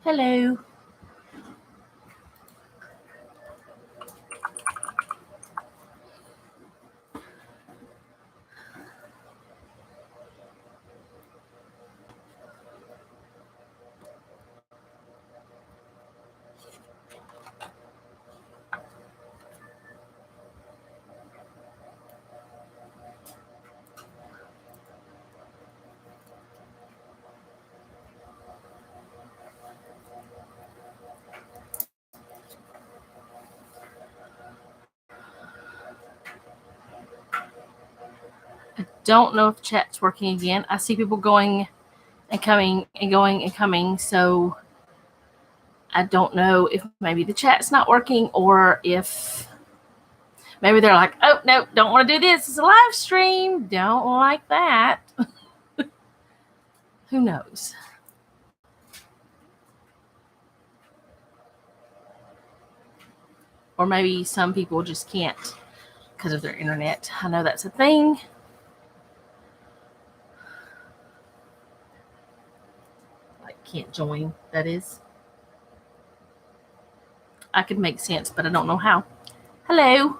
Hello. Don't know if chat's working again. I see people going and coming and going and coming, so I don't know if maybe the chat's not working or if maybe they're like, oh, no, don't want to do this. It's a live stream. Don't like that. Who knows? Or maybe some people just can't because of their internet. I know that's a thing. Like, can't join, that is. I could make sense, but I don't know how. Hello.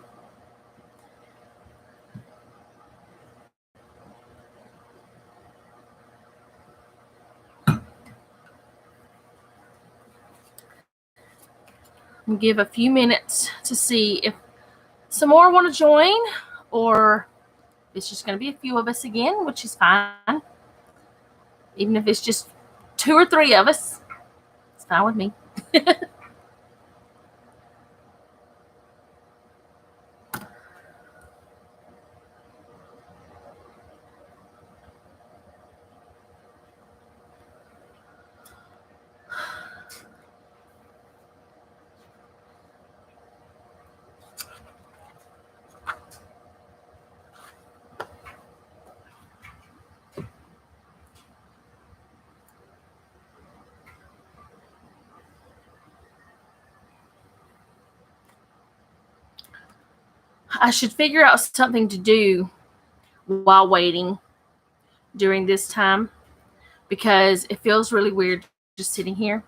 Give a few minutes to see if some more want to join, or it's just going to be a few of us again, which is fine. Even if it's just 2 or 3 of us, it's fine with me. I should figure out something to do while waiting during this time, because it feels really weird just sitting here.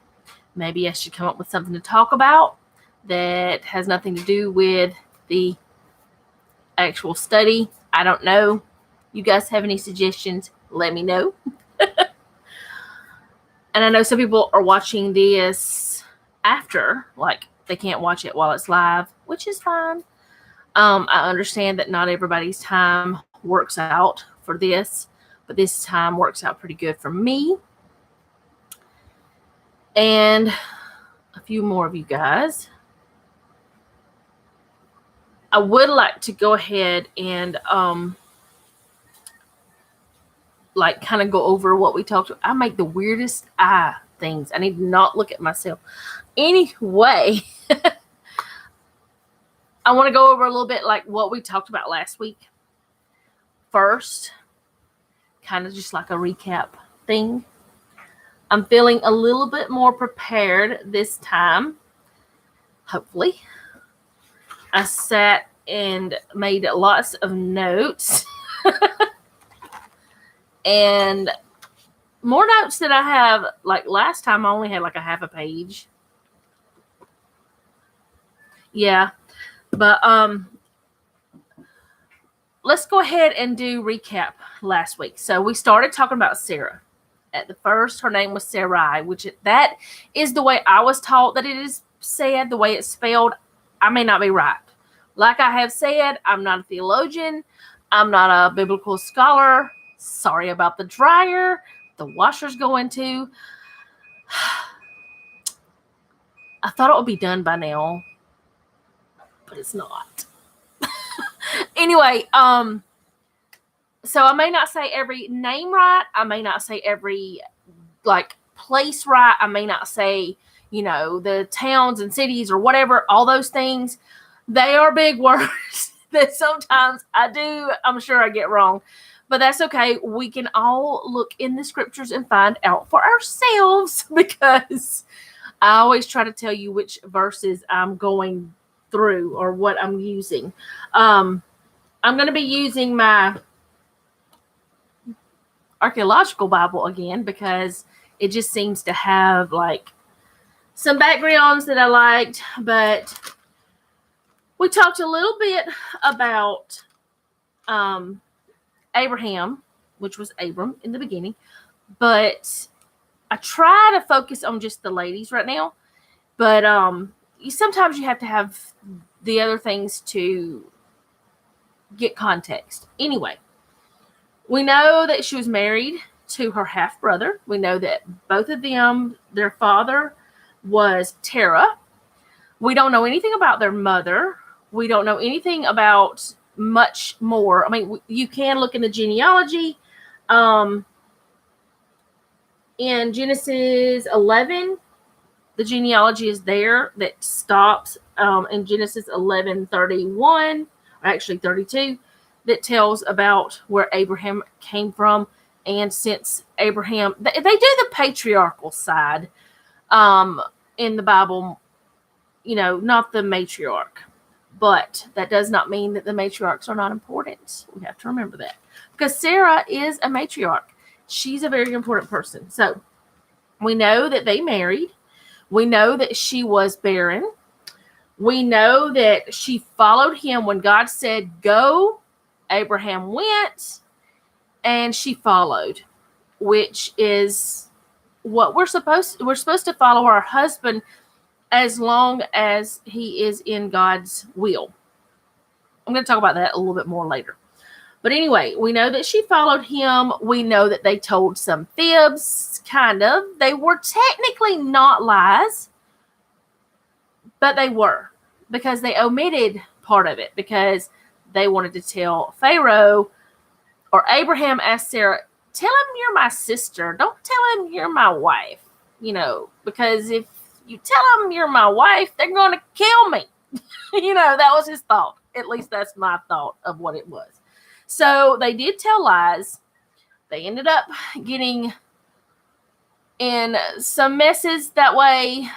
Maybe I should come up with something to talk about that has nothing to do with the actual study. I don't know. You guys have any suggestions? Let me know. And I know some people are watching this after, like they can't watch it while it's live, which is fine. I understand that not everybody's time works out for this, but this time works out pretty good for me. And a few more of you guys. I would like to go ahead and like kind of go over what we talked about. I make the weirdest things. I need to not look at myself. Anyway, I want to go over a little bit like what we talked about last week. First, kind of just like a recap thing. I'm feeling a little bit more prepared this time, hopefully. I sat and made lots of notes. And more notes that I have, like last time I only had like a half a page. Yeah. But let's go ahead and do recap last week. So we started talking about Sarah. At the first, her name was Sarai, which that is the way I was taught that it is said, the way it's spelled. I may not be right. Like I have said, I'm not a theologian. I'm not a biblical scholar. Sorry about the dryer. The washer's going to. I thought it would be done by now, but it's not. Anyway, so I may not say every name right. I may not say every like place right. I may not say, the towns and cities or whatever, all those things. They are big words that sometimes I'm sure I get wrong, but that's okay. We can all look in the scriptures and find out for ourselves, because I always try to tell you which verses I'm going through or what I'm using. I'm going to be using my archaeological Bible again, because it just seems to have like some backgrounds that I liked, but we talked a little bit about Abraham, which was Abram in the beginning, but I try to focus on just the ladies right now. But sometimes you have to have the other things to get context. Anyway, we know that she was married to her half brother. We know that both of them, their father was Terah. We don't know anything about their mother. We don't know anything about much more. I mean, you can look in the genealogy. In Genesis 11, the genealogy is there that stops in Genesis 11:31, or actually 32, that tells about where Abraham came from. And since Abraham, they do the patriarchal side in the Bible, not the matriarch. But that does not mean that the matriarchs are not important. We have to remember that. Because Sarah is a matriarch. She's a very important person. So we know that they married. We know that she was barren. We know that she followed him when God said, go. Abraham went. And she followed, which is what we're supposed to follow our husband as long as he is in God's will. I'm going to talk about that a little bit more later. But anyway, we know that she followed him. We know that they told some fibs, kind of. They were technically not lies, but they were, because they omitted part of it, because they wanted to tell Pharaoh, or Abraham asked Sarah, tell him you're my sister. Don't tell him you're my wife, because if you tell them you're my wife, they're going to kill me. That was his thought. At least that's my thought of what it was. So they did tell lies. They ended up getting in some messes that way.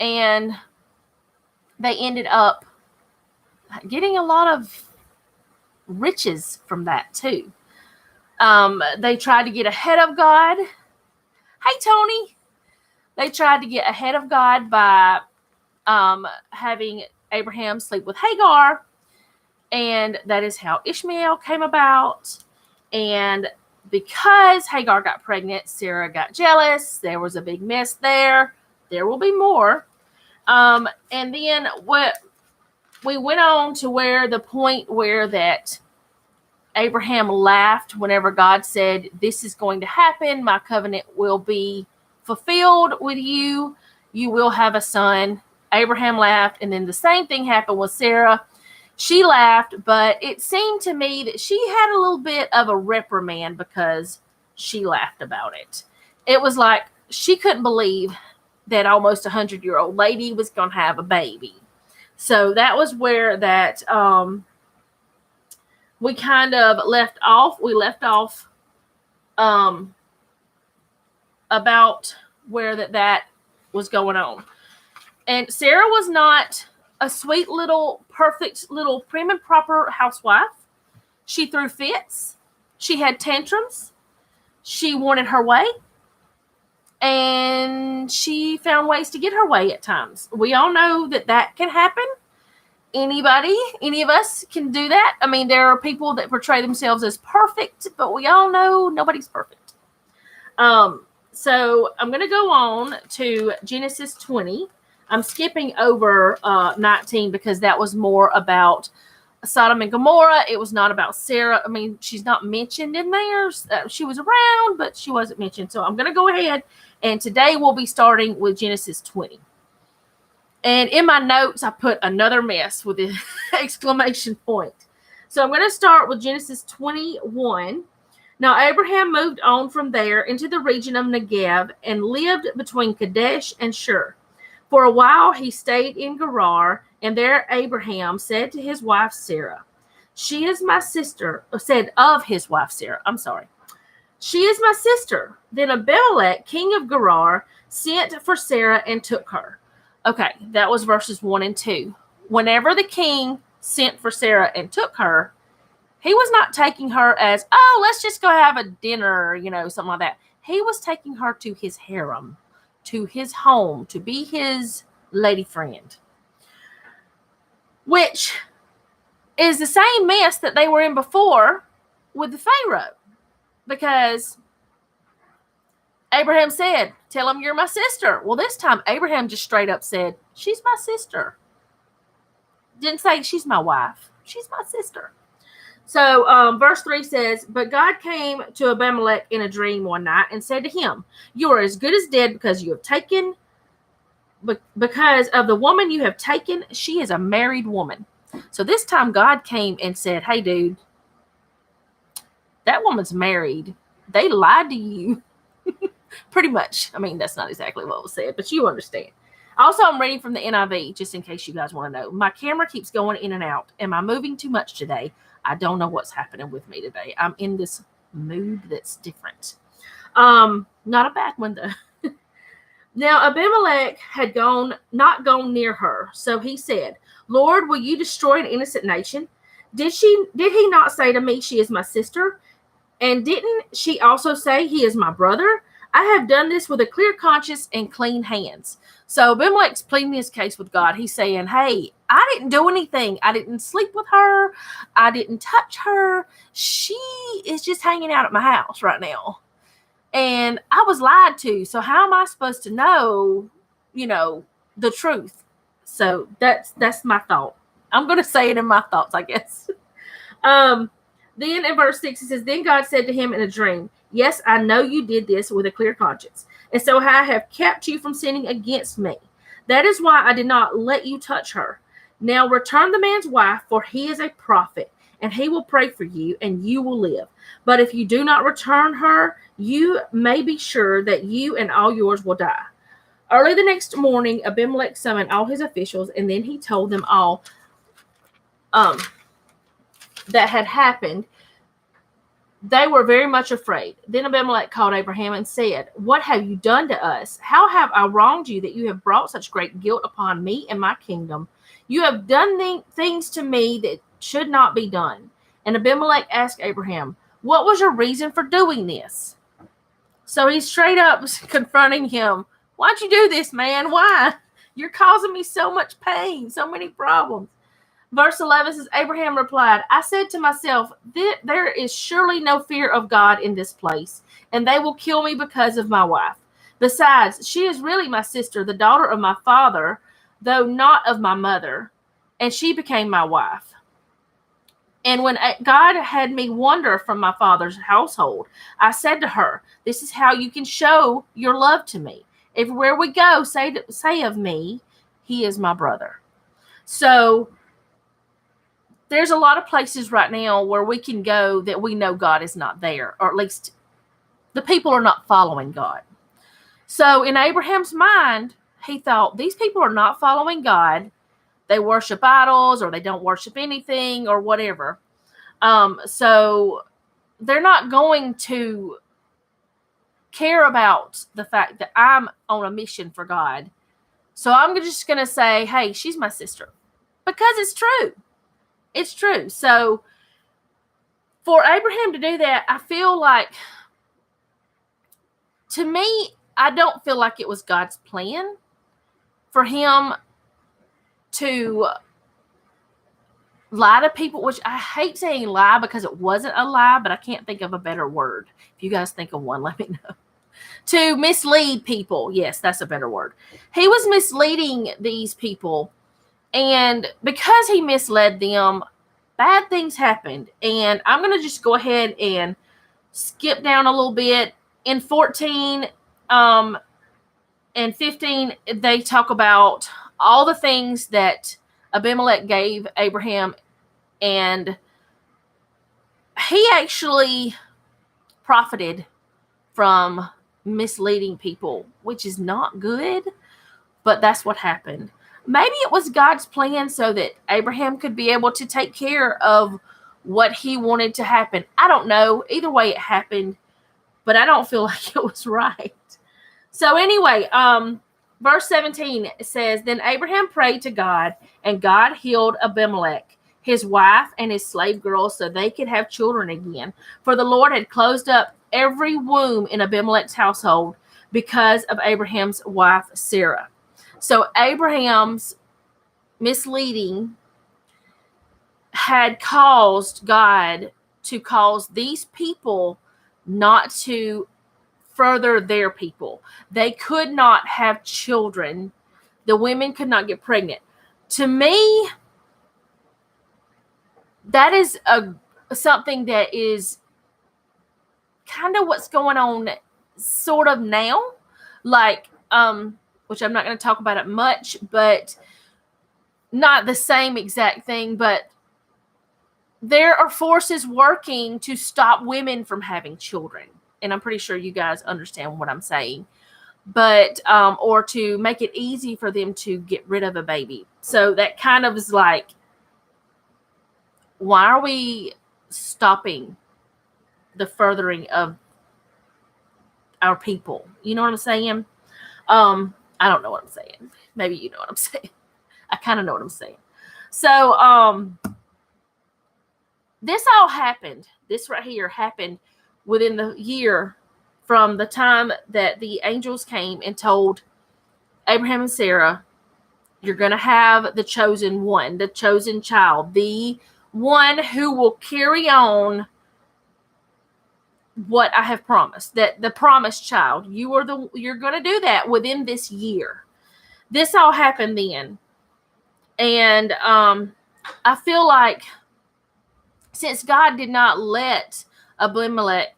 And they ended up getting a lot of riches from that too. They tried to get ahead of God. Hey, Tony. They tried to get ahead of God by having Abraham sleep with Hagar. And that is how Ishmael came about. And because Hagar got pregnant, Sarah got jealous. There was a big mess there. There will be more. And then we went on to where the point where that Abraham laughed whenever God said, this is going to happen. My covenant will be fulfilled with you. You will have a son. Abraham laughed. And then the same thing happened with Sarah. She laughed, but it seemed to me that she had a little bit of a reprimand because she laughed about it. It was like she couldn't believe that almost 100-year-old lady was going to have a baby. So that was where that we kind of left off. We left off about where that was going on. And Sarah was not a sweet little, perfect little prim and proper housewife. She threw fits. She had tantrums. She wanted her way. And she found ways to get her way at times. We all know that can happen. Any of us can do that. I mean, there are people that portray themselves as perfect, but we all know nobody's perfect. So I'm going to go on to Genesis 20. I'm skipping over 19 because that was more about Sodom and Gomorrah. It was not about Sarah. I mean, she's not mentioned in there. She was around, but she wasn't mentioned. So I'm going to go ahead, and today we'll be starting with Genesis 20. And in my notes, I put another mess with the exclamation point. So I'm going to start with Genesis 21. Now, Abraham moved on from there into the region of Negev and lived between Kadesh and Shur. For a while, he stayed in Gerar, and there Abraham said to his wife Sarah, she is my sister, said of his wife Sarah, she is my sister. Then Abimelech, king of Gerar, sent for Sarah and took her. Okay, that was verses 1 and 2. Whenever the king sent for Sarah and took her, he was not taking her as, let's just go have a dinner, something like that. He was taking her to his harem, to his home to be his lady friend, which is the same mess that they were in before with the Pharaoh, because Abraham said, tell him you're my sister. Well, this time Abraham just straight up said, she's my sister. Didn't say she's my wife. She's my sister. So verse 3 says, but God came to Abimelech in a dream one night and said to him, you are as good as dead because you have taken, because of the woman you have taken, she is a married woman. So this time God came and said, hey, dude, that woman's married. They lied to you. Pretty much. I mean, that's not exactly what was said, but you understand. Also, I'm reading from the NIV, just in case you guys want to know. My camera keeps going in and out. Am I moving too much today? I don't know what's happening with me today. I'm in this mood that's different. Not a bad one, though. Now, Abimelech had not gone near her. So he said, Lord, will you destroy an innocent nation? Did he not say to me, she is my sister? And didn't she also say he is my brother? I have done this with a clear conscience and clean hands. So Abimelech's pleading his case with God. He's saying, hey, I didn't do anything. I didn't sleep with her. I didn't touch her. She is just hanging out at my house right now. And I was lied to. So how am I supposed to know, the truth? So that's my thought. I'm going to say it in my thoughts, I guess. Then in verse 6, it says, then God said to him in a dream, yes, I know you did this with a clear conscience, and so I have kept you from sinning against me. That is why I did not let you touch her. Now return the man's wife, for he is a prophet, and he will pray for you, and you will live. But if you do not return her, you may be sure that you and all yours will die. Early the next morning, Abimelech summoned all his officials, and then he told them all that had happened. They were very much afraid. Then Abimelech called Abraham and said, what have you done to us? How have I wronged you that you have brought such great guilt upon me and my kingdom? You have done things to me that should not be done. And Abimelech asked Abraham, what was your reason for doing this? So he's straight up confronting him. Why'd you do this, man? Why? You're causing me so much pain, so many problems. Verse 11 says, Abraham replied, I said to myself, there is surely no fear of God in this place, and they will kill me because of my wife. Besides, she is really my sister, the daughter of my father, though not of my mother, and she became my wife. And when God had me wander from my father's household, I said to her, this is how you can show your love to me. Everywhere we go, say of me, he is my brother. So there's a lot of places right now where we can go that we know God is not there, or at least the people are not following God. So in Abraham's mind, he thought, these people are not following God. They worship idols, or they don't worship anything, or whatever. So they're not going to care about the fact that I'm on a mission for God. So I'm just going to say, hey, she's my sister, because it's true. It's true. So for Abraham to do that, I feel like, to me, I don't feel like it was God's plan for him to lie to people, which I hate saying lie because it wasn't a lie, but I can't think of a better word. If you guys think of one, let me know. To mislead people. Yes, that's a better word. He was misleading these people. And because he misled them, bad things happened. And I'm going to just go ahead and skip down a little bit. In 14 and 15, they talk about all the things that Abimelech gave Abraham. And he actually profited from misleading people, which is not good. But that's what happened. Maybe it was God's plan so that Abraham could be able to take care of what he wanted to happen. I don't know. Either way it happened, but I don't feel like it was right. So anyway, verse 17 says, then Abraham prayed to God, and God healed Abimelech, his wife, and his slave girls so they could have children again. For the Lord had closed up every womb in Abimelech's household because of Abraham's wife, Sarah. So Abraham's misleading had caused God to cause these people not to further their people. They could not have children. The women could not get pregnant. To me, that is something that is kind of what's going on sort of now. Like, which I'm not going to talk about it much, but not the same exact thing, but there are forces working to stop women from having children. And I'm pretty sure you guys understand what I'm saying. But, or to make it easy for them to get rid of a baby. So that kind of is like, why are we stopping the furthering of our people? You know what I'm saying? I don't know what I'm saying. Maybe you know what I'm saying. I kind of know what I'm saying. So, this all happened. This right here happened within the year from the time that the angels came and told Abraham and Sarah, you're going to have the chosen one, the chosen child, the one who will carry on what I have promised, that the promised child, you're going to do that within this year. This all happened then. And I feel like since God did not let Abimelech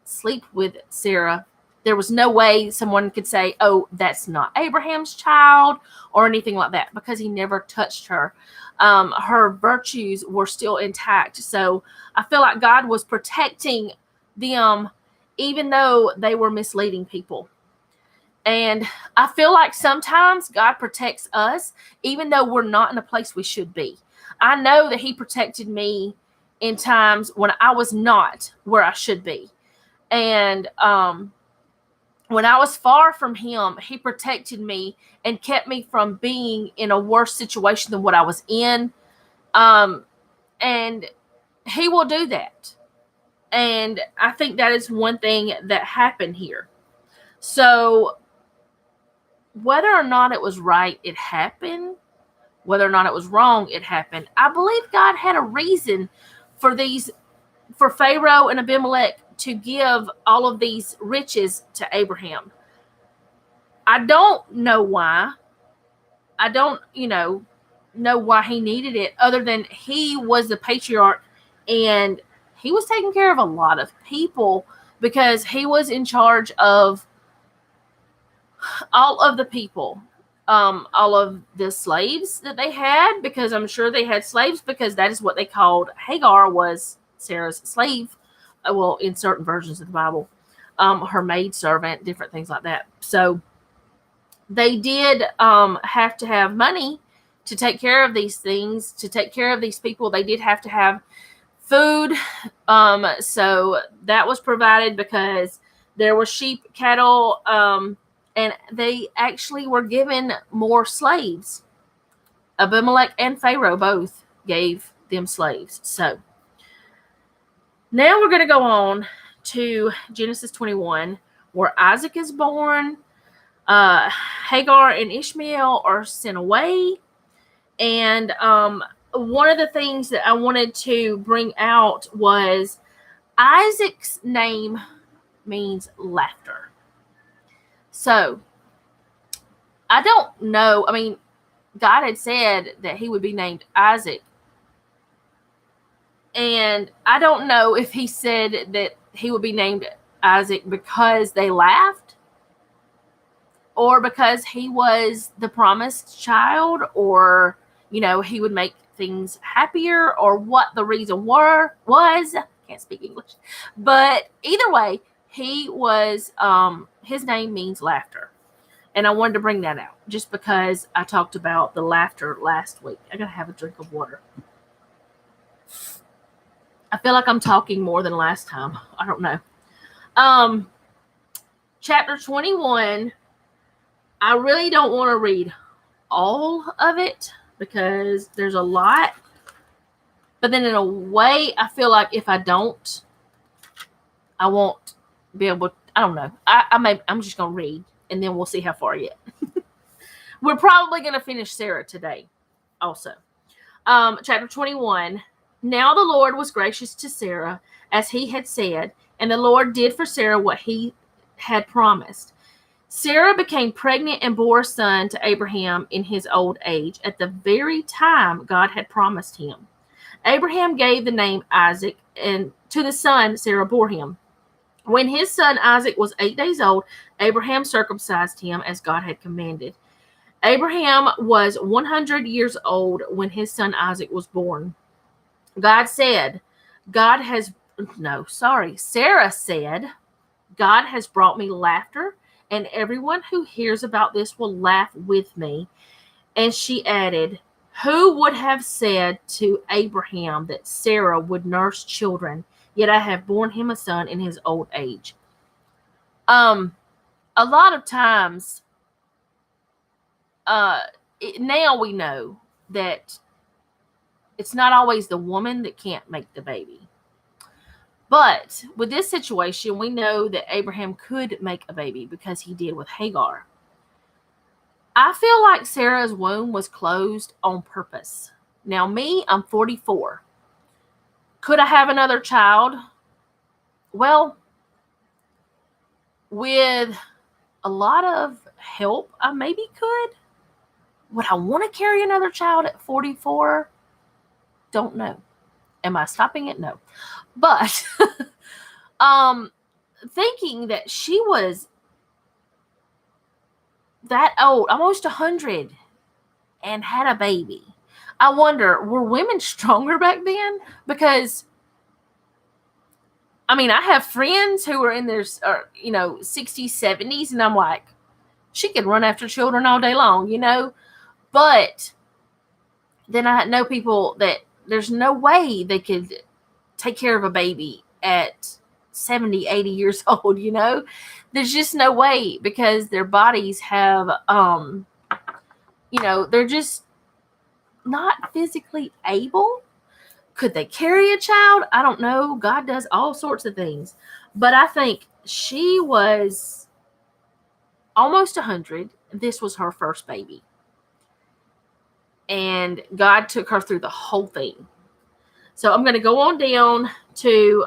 sleep with Sarah, there was no way someone could say, oh, that's not Abraham's child or anything like that, because he never touched her. Her virtues were still intact. So I feel like God was protecting them, even though they were misleading people. And I feel like sometimes God protects us, even though we're not in a place we should be. I know that he protected me in times when I was not where I should be. And when I was far from him, he protected me and kept me from being in a worse situation than what I was in. And he will do that. And I think that is one thing that happened here. So whether or not it was right, it happened. Whether or not it was wrong, it happened. I believe God had a reason for Pharaoh and Abimelech to give all of these riches to Abraham. I don't know why. I don't, know why he needed it, other than he was the patriarch and he was taking care of a lot of people because he was in charge of all of the people, all of the slaves that they had, because I'm sure they had slaves, because that is what they called Hagar, was Sarah's slave. Well, in certain versions of the Bible, her maid servant, different things like that. So they did have to have money to take care of these things, to take care of these people. They did have to have food. So that was provided because there were sheep, cattle, and they actually were given more slaves. Abimelech and Pharaoh both gave them slaves. So now we're going to go on to Genesis 21, where Isaac is born. Hagar and Ishmael are sent away. And one of the things that I wanted to bring out was Isaac's name means laughter. So I don't know. I mean, God had said that he would be named Isaac. And I don't know if he said that he would be named Isaac because they laughed, or because he was the promised child, or, he would make things happier, or what the reason was. I can't speak English. But either way, he was, his name means laughter. And I wanted to bring that out just because I talked about the laughter last week. I got to have a drink of water. I feel like I'm talking more than last time. I don't know. Chapter 21, I really don't want to read all of it because there's a lot. But then in a way, I feel like if I don't, I won't be able to, I don't know. I'm just going to read, and then we'll see how far yet. We're probably going to finish Sarah today also. Chapter 21. Now the Lord was gracious to Sarah, as he had said, and the Lord did for Sarah what he had promised. Sarah became pregnant and bore a son to Abraham in his old age, at the very time God had promised him. Abraham gave the name Isaac, and to the son Sarah bore him. When his son Isaac was 8 days old, Abraham circumcised him as God had commanded. Abraham was 100 years old when his son Isaac was born. Sarah said, God has brought me laughter, and everyone who hears about this will laugh with me. And she added, who would have said to Abraham that Sarah would nurse children? Yet I have borne him a son in his old age. A lot of times, now we know that it's not always the woman that can't make the baby. But with this situation, we know that Abraham could make a baby because he did with Hagar. I feel like Sarah's womb was closed on purpose. Now, I'm 44. Could I have another child? Well, with a lot of help, I maybe could. Would I want to carry another child at 44? Don't know. Am I stopping it? No. But thinking that she was that old, almost 100, and had a baby. I wonder, were women stronger back then? Because, I have friends who are in their, 60s, 70s, and I'm like, she could run after children all day long, But then I know people that there's no way they could take care of a baby at 70, 80 years old, There's just no way, because their bodies have, they're just not physically able. Could they carry a child? I don't know. God does all sorts of things. But I think she was almost 100. This was her first baby. And God took her through the whole thing. So I'm going to go on down to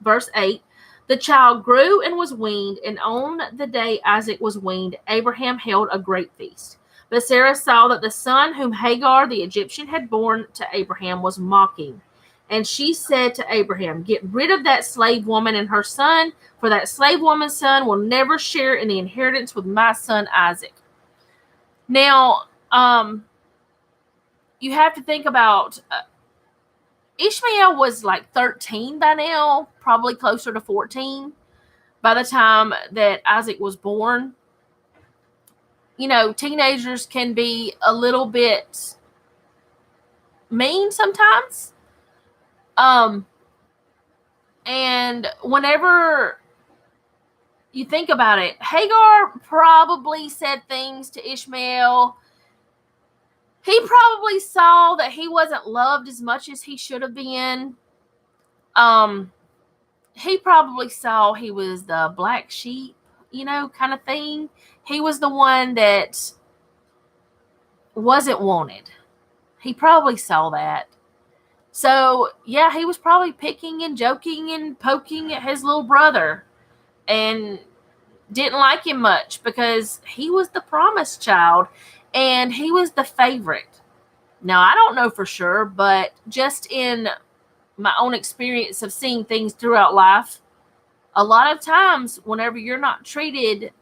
verse 8. The child grew and was weaned, and on the day Isaac was weaned, Abraham held a great feast. But Sarah saw that the son whom Hagar the Egyptian had borne to Abraham was mocking. And she said to Abraham, get rid of that slave woman and her son, for that slave woman's son will never share in the inheritance with my son Isaac. Now, you have to think about Ishmael was like 13 by now, probably closer to 14 by the time that Isaac was born. Teenagers can be a little bit mean sometimes. And whenever you think about it, Hagar probably said things to Ishmael. He probably saw that he wasn't loved as much as he should have been. He probably saw he was the black sheep, kind of thing. He was the one that wasn't wanted. He probably saw that. So, yeah, he was probably picking and joking and poking at his little brother and didn't like him much because he was the promised child and he was the favorite. Now, I don't know for sure, but just in my own experience of seeing things throughout life, a lot of times whenever you're not treated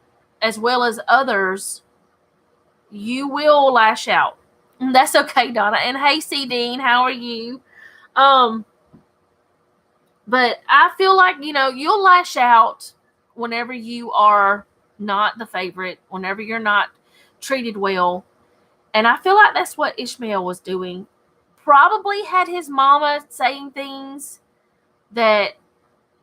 as well as others, you will lash out. And that's okay, Donna. And hey, C. Dean, how are you? But I feel like, you'll lash out whenever you are not the favorite, whenever you're not treated well. And I feel like that's what Ishmael was doing. Probably had his mama saying things that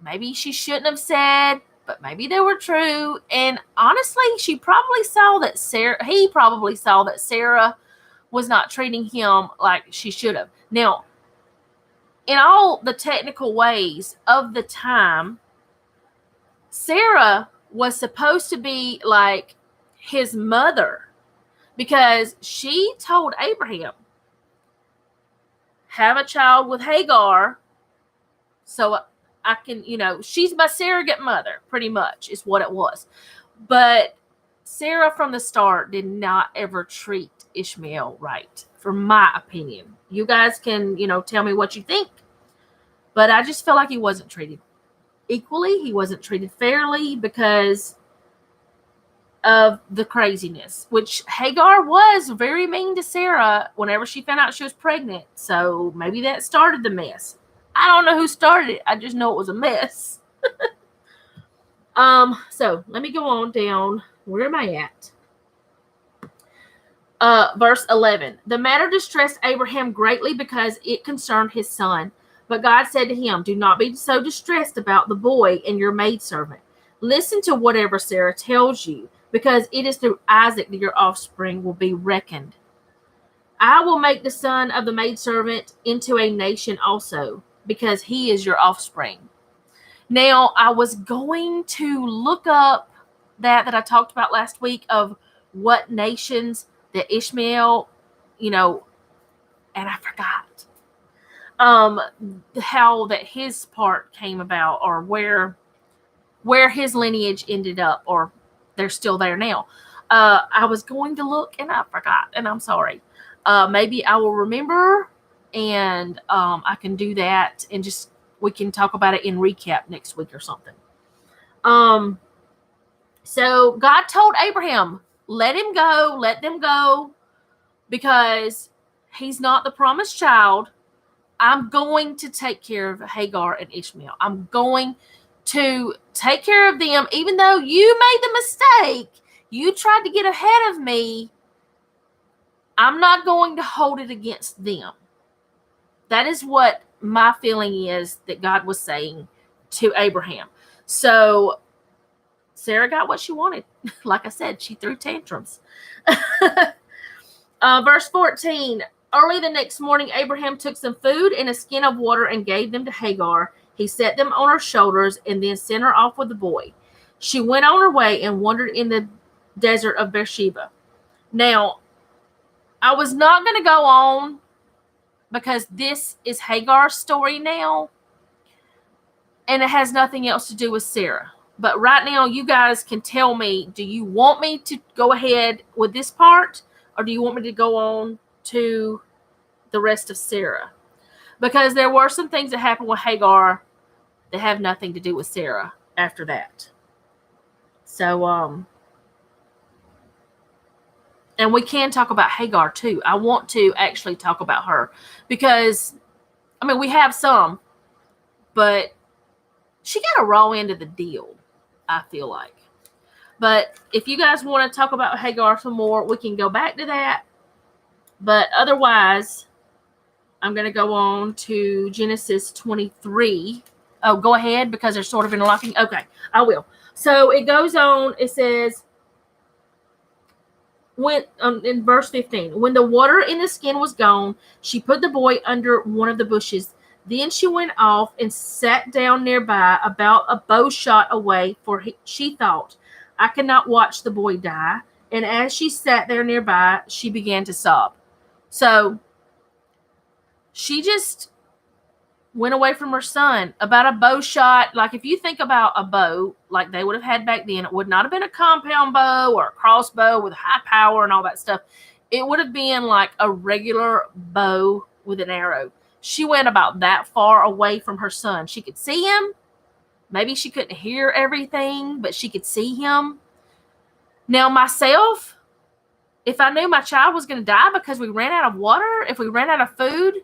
maybe she shouldn't have said, but maybe they were true. And honestly, he probably saw that Sarah was not treating him like she should have. Now, in all the technical ways of the time, Sarah was supposed to be like his mother because she told Abraham, have a child with Hagar so I can, she's my surrogate mother, pretty much is what it was. But Sarah from the start did not ever treat Ishmael right, for my opinion. You guys can, tell me what you think. But I just feel like he wasn't treated equally. He wasn't treated fairly because of the craziness, which Hagar was very mean to Sarah whenever she found out she was pregnant. So maybe that started the mess. I don't know who started it. I just know it was a mess. So let me go on down. Where am I at? Verse 11. The matter distressed Abraham greatly because it concerned his son. But God said to him, do not be so distressed about the boy and your maidservant. Listen to whatever Sarah tells you, because it is through Isaac that your offspring will be reckoned. I will make the son of the maidservant into a nation also, because he is your offspring. Now, I was going to look up that I talked about last week of what nations that Ishmael, and I forgot how that his part came about, or where his lineage ended up, or they're still there now. I was going to look and I forgot, and I'm sorry. Maybe I will remember, and I can do that, and just we can talk about it in recap next week or something. So God told Abraham, let them go, because he's not the promised child. I'm going to take care of Hagar and Ishmael. I'm going to take care of them, even though you made the mistake. You tried to get ahead of me. I'm not going to hold it against them. That is what my feeling is that God was saying to Abraham. So Sarah got what she wanted. Like I said, she threw tantrums. Verse 14. Early the next morning, Abraham took some food and a skin of water and gave them to Hagar. He set them on her shoulders and then sent her off with the boy. She went on her way and wandered in the desert of Beersheba. Now, I was not going to go on because this is Hagar's story now, and it has nothing else to do with Sarah. But right now, you guys can tell me, do you want me to go ahead with this part, or do you want me to go on to the rest of Sarah? Because there were some things that happened with Hagar that have nothing to do with Sarah after that. So, and we can talk about Hagar too. I want to actually talk about her because, we have some, but she got a raw end of the deal, I feel like. But if you guys want to talk about Hagar some more, we can go back to that. But otherwise, I'm going to go on to Genesis 23. Oh, go ahead, because they're sort of interlocking. Okay, I will. So it goes on. It says, in verse 15, when the water in the skin was gone, she put the boy under one of the bushes. Then she went off and sat down nearby, about a bow shot away, for she thought, I cannot watch the boy die. And as she sat there nearby, she began to sob. So she just went away from her son. About a bow shot, like if you think about a bow like they would have had back then, it would not have been a compound bow or a crossbow with high power and all that stuff. It would have been like a regular bow with an arrow. She went about that far away from her son. She could see him. Maybe she couldn't hear everything, but she could see him. Now, myself, if I knew my child was going to die because we ran out of water, if we ran out of food,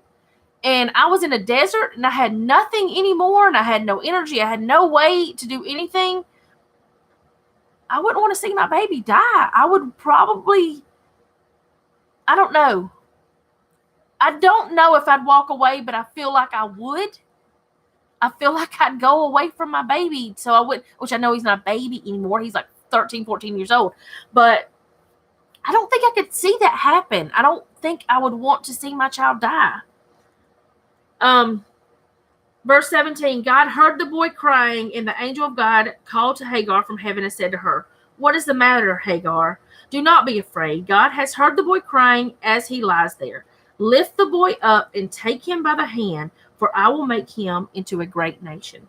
and I was in a desert and I had nothing anymore and I had no energy, I had no way to do anything, I wouldn't want to see my baby die. I would probably, I don't know. I don't know if I'd walk away, but I feel like I would. I feel like I'd go away from my baby. So I would, which I know he's not a baby anymore. He's like 13, 14 years old. But I don't think I could see that happen. I don't think I would want to see my child die. Verse 17, God heard the boy crying, and the angel of God called to Hagar from heaven and said to her, "What is the matter, Hagar? Do not be afraid. God has heard the boy crying as he lies there. Lift the boy up and take him by the hand, for I will make him into a great nation."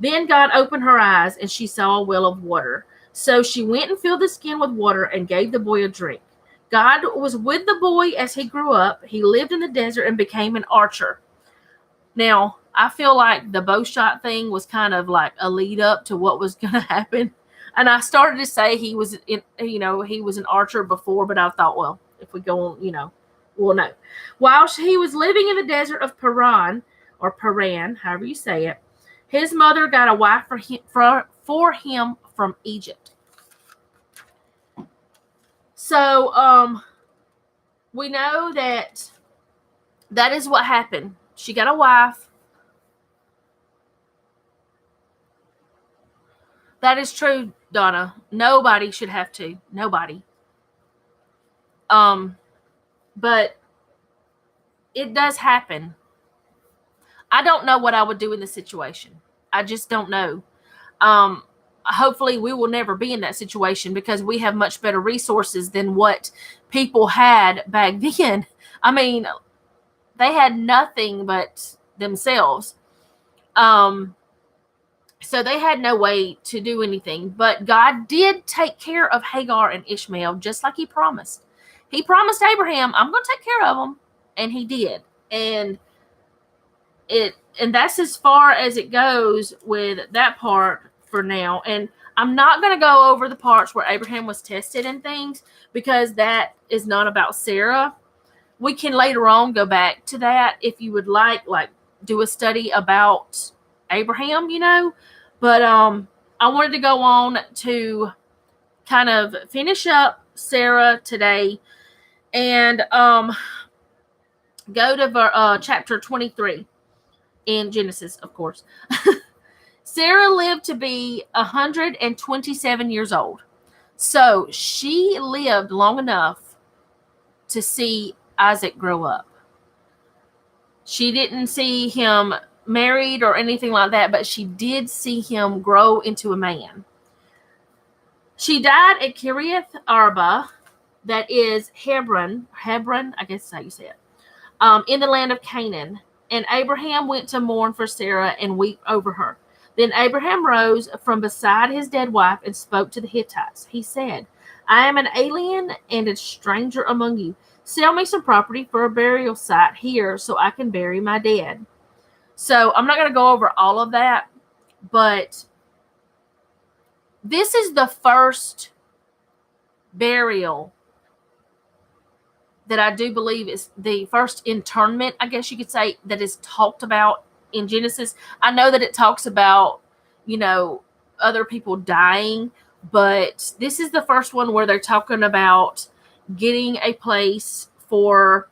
Then God opened her eyes, and she saw a well of water. So she went and filled the skin with water and gave the boy a drink. God was with the boy as he grew up. He lived in the desert and became an archer. Now, I feel like the bow shot thing was kind of like a lead up to what was going to happen. And I started to say he was an archer before, but I thought, well, if we go on, we'll know. While he was living in the desert of Paran, or Paran, however you say it, his mother got a wife for him from Egypt. So, we know that is what happened. She got a wife. That is true, Donna. Nobody should have to. Nobody. But it does happen. I don't know what I would do in this situation. I just don't know. Hopefully we will never be in that situation because we have much better resources than what people had back then. I mean, they had nothing but themselves. So they had no way to do anything. But God did take care of Hagar and Ishmael just like he promised. He promised Abraham, I'm going to take care of them. And he did. And that's as far as it goes with that part for now. And I'm not going to go over the parts where Abraham was tested and things because that is not about Sarah. We can later on go back to that if you would like do a study about Abraham, But I wanted to go on to kind of finish up Sarah today and go to chapter 23 in Genesis, of course. Sarah lived to be 127 years old. So she lived long enough to see Isaac grow up. She didn't see him married or anything like that, but she did see him grow into a man. She died at Kiriath Arba, that is Hebron, I guess is how you say it, in the land of Canaan. And Abraham went to mourn for Sarah and weep over her. Then Abraham rose from beside his dead wife and spoke to the Hittites. He said, I am an alien and a stranger among you. Sell me some property for a burial site here so I can bury my dead. So I'm not going to go over all of that, but this is the first burial that I do believe is the first internment, I guess you could say, that is talked about in Genesis. I know that it talks about, other people dying, but this is the first one where they're talking about getting a place for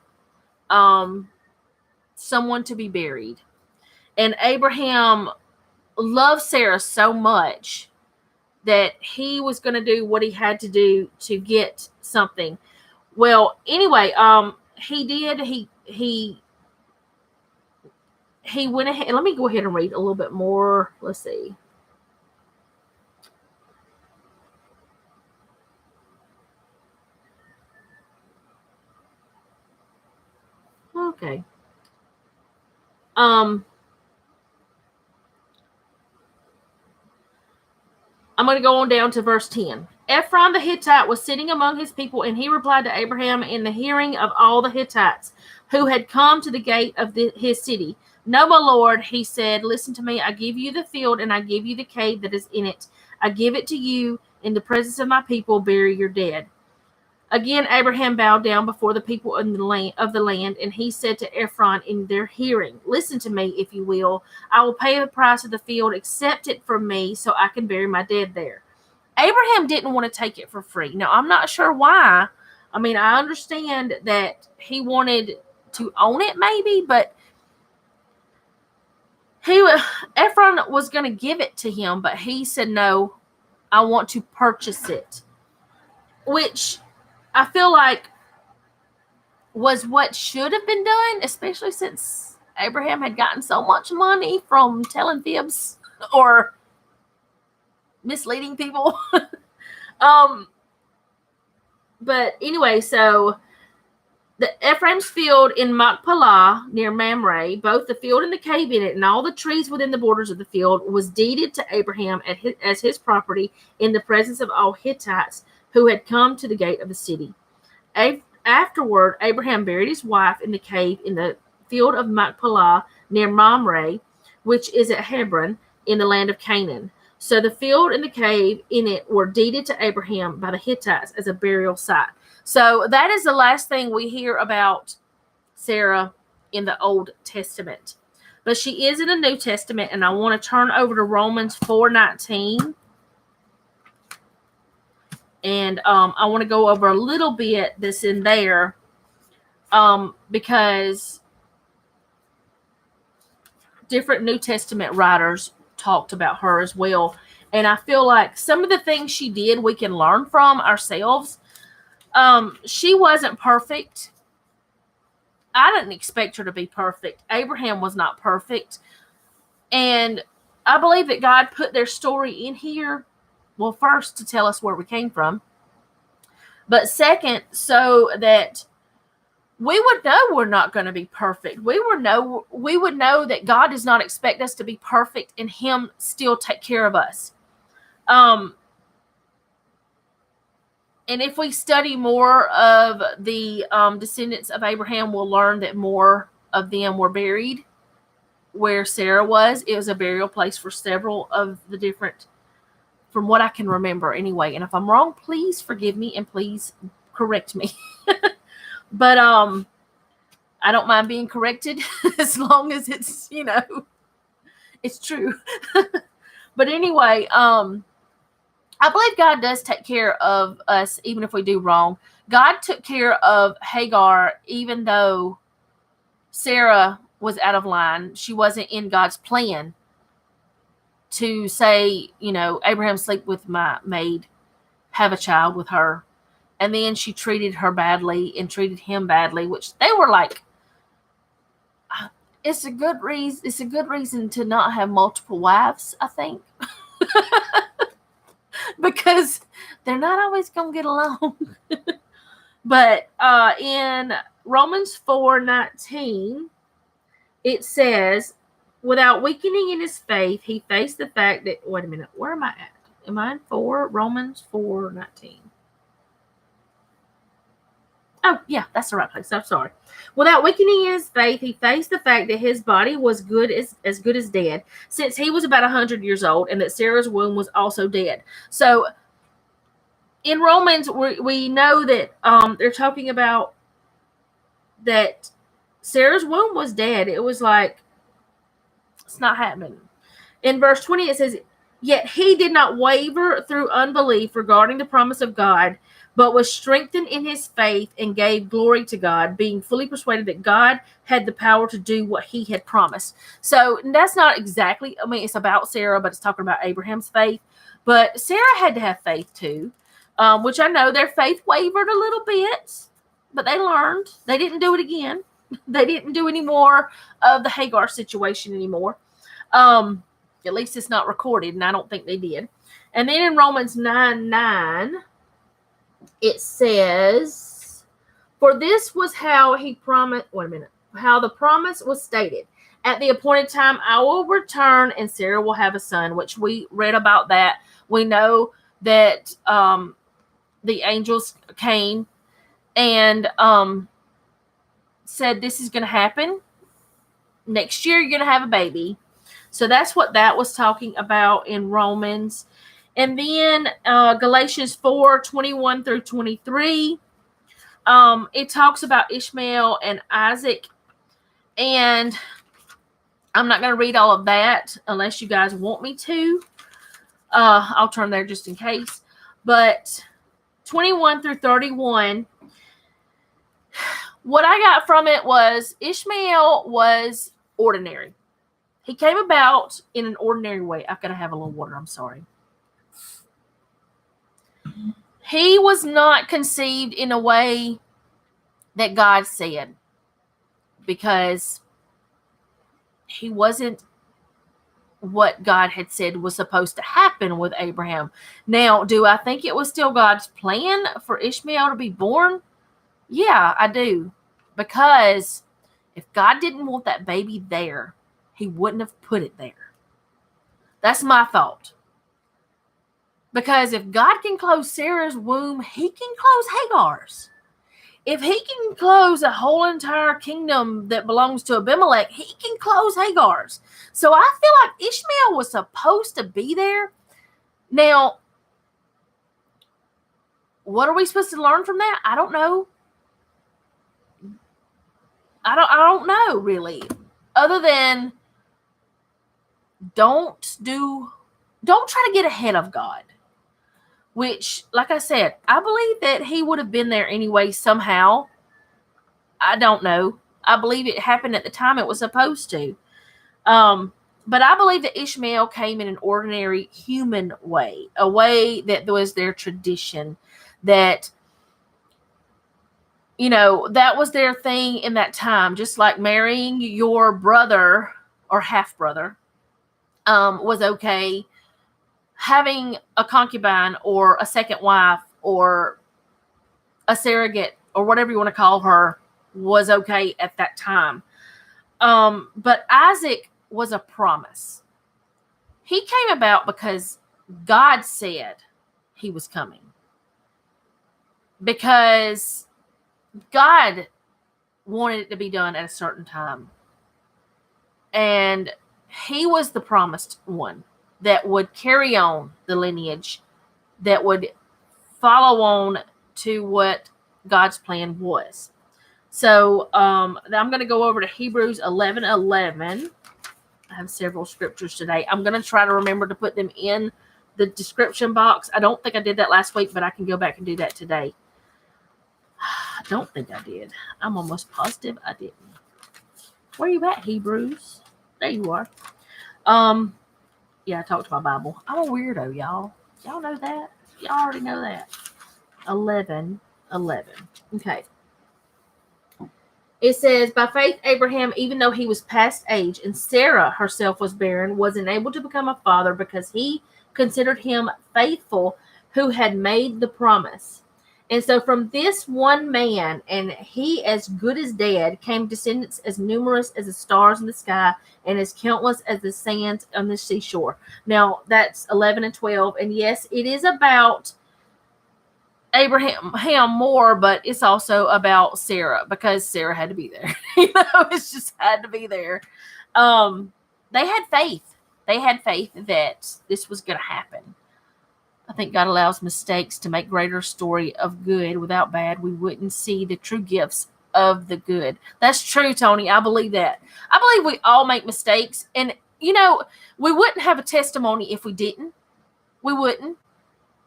someone to be buried. And Abraham loved Sarah so much that he was going to do what he had to do to get something. Well, anyway, he did. He went ahead. Let me go ahead and read a little bit more. Let's see. Okay. I'm going to go on down to verse 10. Ephron the Hittite was sitting among his people, and he replied to Abraham in the hearing of all the Hittites who had come to the gate of his city. No, my lord, he said, listen to me. I give you the field, and I give you the cave that is in it. I give it to you in the presence of my people. Bury your dead. Again, Abraham bowed down before the people of the land, and he said to Ephron in their hearing, listen to me, if you will. I will pay the price of the field. Accept it from me so I can bury my dead there. Abraham didn't want to take it for free. Now, I'm not sure why. I mean, I understand that he wanted to own it maybe, but Ephron was going to give it to him, but he said, no, I want to purchase it, which I feel like was what should have been done, especially since Abraham had gotten so much money from telling fibs or misleading people. But anyway, so the Ephraim's field in Machpelah near Mamre, both the field and the cave in it, and all the trees within the borders of the field, was deeded to Abraham as his property in the presence of all Hittites who had come to the gate of the city. Afterward, Abraham buried his wife in the cave in the field of Machpelah near Mamre, which is at Hebron in the land of Canaan. So the field and the cave in it were deeded to Abraham by the Hittites as a burial site. So that is the last thing we hear about Sarah in the Old Testament. But she is in the New Testament, and I want to turn over to Romans 4:19. And I want to go over a little bit that's in there because different New Testament writers talked about her as well. And I feel like some of the things she did we can learn from ourselves. She wasn't perfect. I didn't expect her to be perfect. Abraham was not perfect. And I believe that God put their story in here, well, first to tell us where we came from, but second, so that we would know we're not going to be perfect. We would know that God does not expect us to be perfect and Him still take care of us. And if we study more of the descendants of Abraham, we'll learn that more of them were buried where Sarah was. It was a burial place for several of the different, from what I can remember anyway. And if I'm wrong, please forgive me and please correct me. But I don't mind being corrected as long as it's, it's true. But anyway, I believe God does take care of us even if we do wrong. God took care of Hagar even though Sarah was out of line. She wasn't in God's plan to say, Abraham, sleep with my maid, have a child with her. And then she treated her badly and treated him badly, which they were like, it's a good reason to not have multiple wives, I think. Because they're not always going to get along. But in Romans 4:19, it says, without weakening in his faith, he faced the fact that, wait a minute, where am I at? Am I in 4? Romans 4:19. Oh, yeah, that's the right place. I'm sorry. Without weakening in his faith, he faced the fact that his body was as good as dead, since he was about 100 years old, and that Sarah's womb was also dead. So in Romans, we know that they're talking about that Sarah's womb was dead. It was like, it's not happening. In verse 20, it says, yet he did not waver through unbelief regarding the promise of God, but was strengthened in his faith and gave glory to God, being fully persuaded that God had the power to do what he had promised. So that's not exactly, it's about Sarah, but it's talking about Abraham's faith. But Sarah had to have faith too, which I know their faith wavered a little bit, but they learned. They didn't do it again. They didn't do any more of the Hagar situation anymore. At least it's not recorded, and I don't think they did. And then in Romans 9:9, it says, for this was how he promised, how the promise was stated. At the appointed time, I will return and Sarah will have a son, which we read about that. We know that the angels came and said, this is going to happen. Next year, you're going to have a baby. So that's what that was talking about in Romans. And then Galatians 4:21 through 23, it talks about Ishmael and Isaac. And I'm not going to read all of that unless you guys want me to. I'll turn there just in case. But 21 through 31, what I got from it was Ishmael was ordinary. He came about in an ordinary way. I've got to have a little water. I'm sorry. He was not conceived in a way that God said, because he wasn't what God had said was supposed to happen with Abraham. Now, do I think it was still God's plan for Ishmael to be born? Yeah, I do. Because if God didn't want that baby there, he wouldn't have put it there. That's my thought. Because if God can close Sarah's womb, he can close Hagar's. If he can close a whole entire kingdom that belongs to Abimelech, he can close Hagar's. So I feel like Ishmael was supposed to be there. Now, what are we supposed to learn from that? I don't know. I don't know really. Other than don't try to get ahead of God. Which, like I said, I believe that he would have been there anyway somehow. I don't know. I believe it happened at the time it was supposed to. But I believe that Ishmael came in an ordinary human way. A way that was their tradition. That, that was their thing in that time. Just like marrying your brother or half-brother was okay. Having a concubine or a second wife or a surrogate or whatever you want to call her was okay at that time. But Isaac was a promise. He came about because God said he was coming. Because God wanted it to be done at a certain time. And he was the promised one that would carry on the lineage, that would follow on to what God's plan was. So I'm going to go over to Hebrews 11:11. I have several scriptures today. I'm going to try to remember to put them in the description box. I don't think I did that last week, but I can go back and do that today. I don't think I did. I'm almost positive I didn't. Where are you at, Hebrews? There you are. Yeah, I talked to my Bible. I'm a weirdo, y'all. Y'all know that? Y'all already know that. 11:11. Okay. It says, by faith, Abraham, even though he was past age and Sarah herself was barren, was enabled to become a father because he considered him faithful who had made the promise. And so from this one man, and he as good as dead, came descendants as numerous as the stars in the sky and as countless as the sands on the seashore. Now, that's 11 and 12. And yes, it is about Abraham more, but it's also about Sarah because Sarah had to be there. It's just had to be there. They had faith. They had faith that this was going to happen. I think God allows mistakes to make greater story of good. Without bad, we wouldn't see the true gifts of the good. That's true, Tony. I believe that. I believe we all make mistakes. And, we wouldn't have a testimony if we didn't. We wouldn't.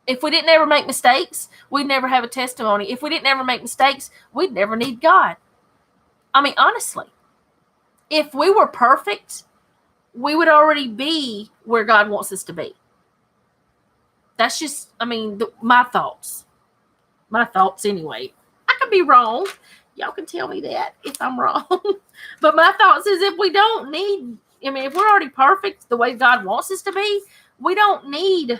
If we didn't ever make mistakes, we'd never have a testimony. If we didn't ever make mistakes, we'd never need God. I mean, honestly, if we were perfect, we would already be where God wants us to be. That's just, my thoughts. My thoughts anyway. I could be wrong. Y'all can tell me that if I'm wrong. But my thoughts is if we're already perfect the way God wants us to be, we don't need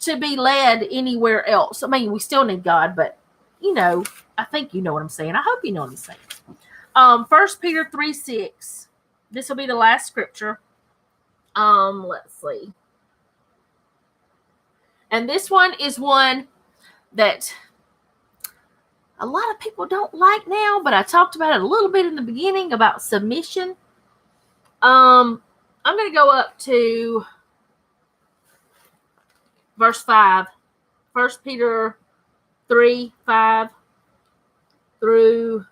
to be led anywhere else. We still need God, but, I think you know what I'm saying. I hope you know what I'm saying. 1 Peter 3:6. This will be the last scripture. Let's see. And this one is one that a lot of people don't like now, but I talked about it a little bit in the beginning about submission. I'm going to go up to verse 5. 1 Peter 3:5 through,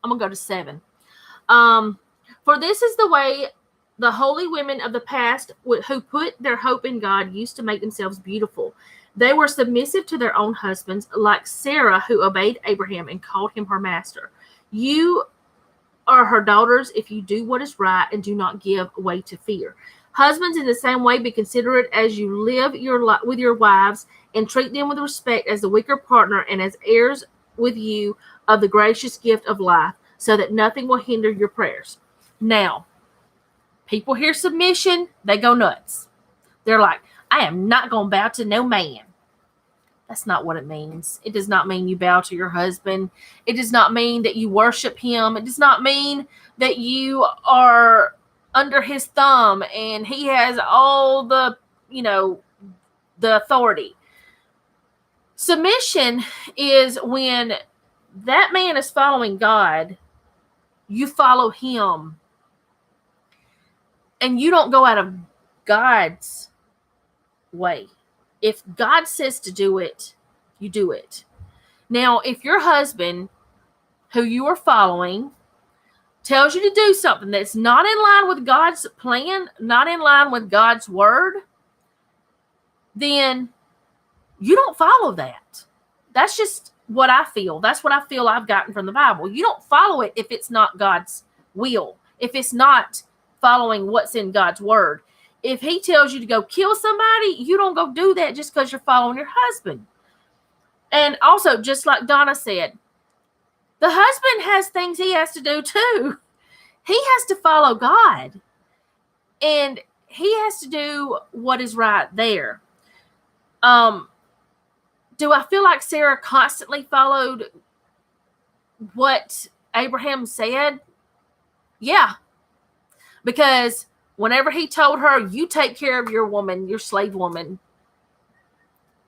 I'm going to go to 7. For this is the way the holy women of the past who put their hope in God used to make themselves beautiful. They were submissive to their own husbands, like Sarah, who obeyed Abraham and called him her master. You are her daughters if you do what is right and do not give way to fear. Husbands, in the same way, be considerate as you live with your wives and treat them with respect as the weaker partner and as heirs with you of the gracious gift of life, so that nothing will hinder your prayers. Now, people hear submission, they go nuts. They're like, I am not going to bow to no man. That's not what it means. It does not mean you bow to your husband. It does not mean that you worship him. It does not mean that you are under his thumb and he has all the, the authority. Submission is when that man is following God, you follow him, and you don't go out of God's way. If God says to do it, you do it. Now, if your husband, who you are following, tells you to do something that's not in line with God's plan, not in line with God's word, then you don't follow that. That's just what I feel. That's what I feel I've gotten from the Bible. You don't follow it if it's not God's will, if it's not following what's in God's word. If he tells you to go kill somebody, you don't go do that just because you're following your husband. And also, just like Donna said, the husband has things he has to do too. He has to follow God. And he has to do what is right there. Do I feel like Sarah constantly followed what Abraham said? Yeah. Because whenever he told her, you take care of your woman, your slave woman,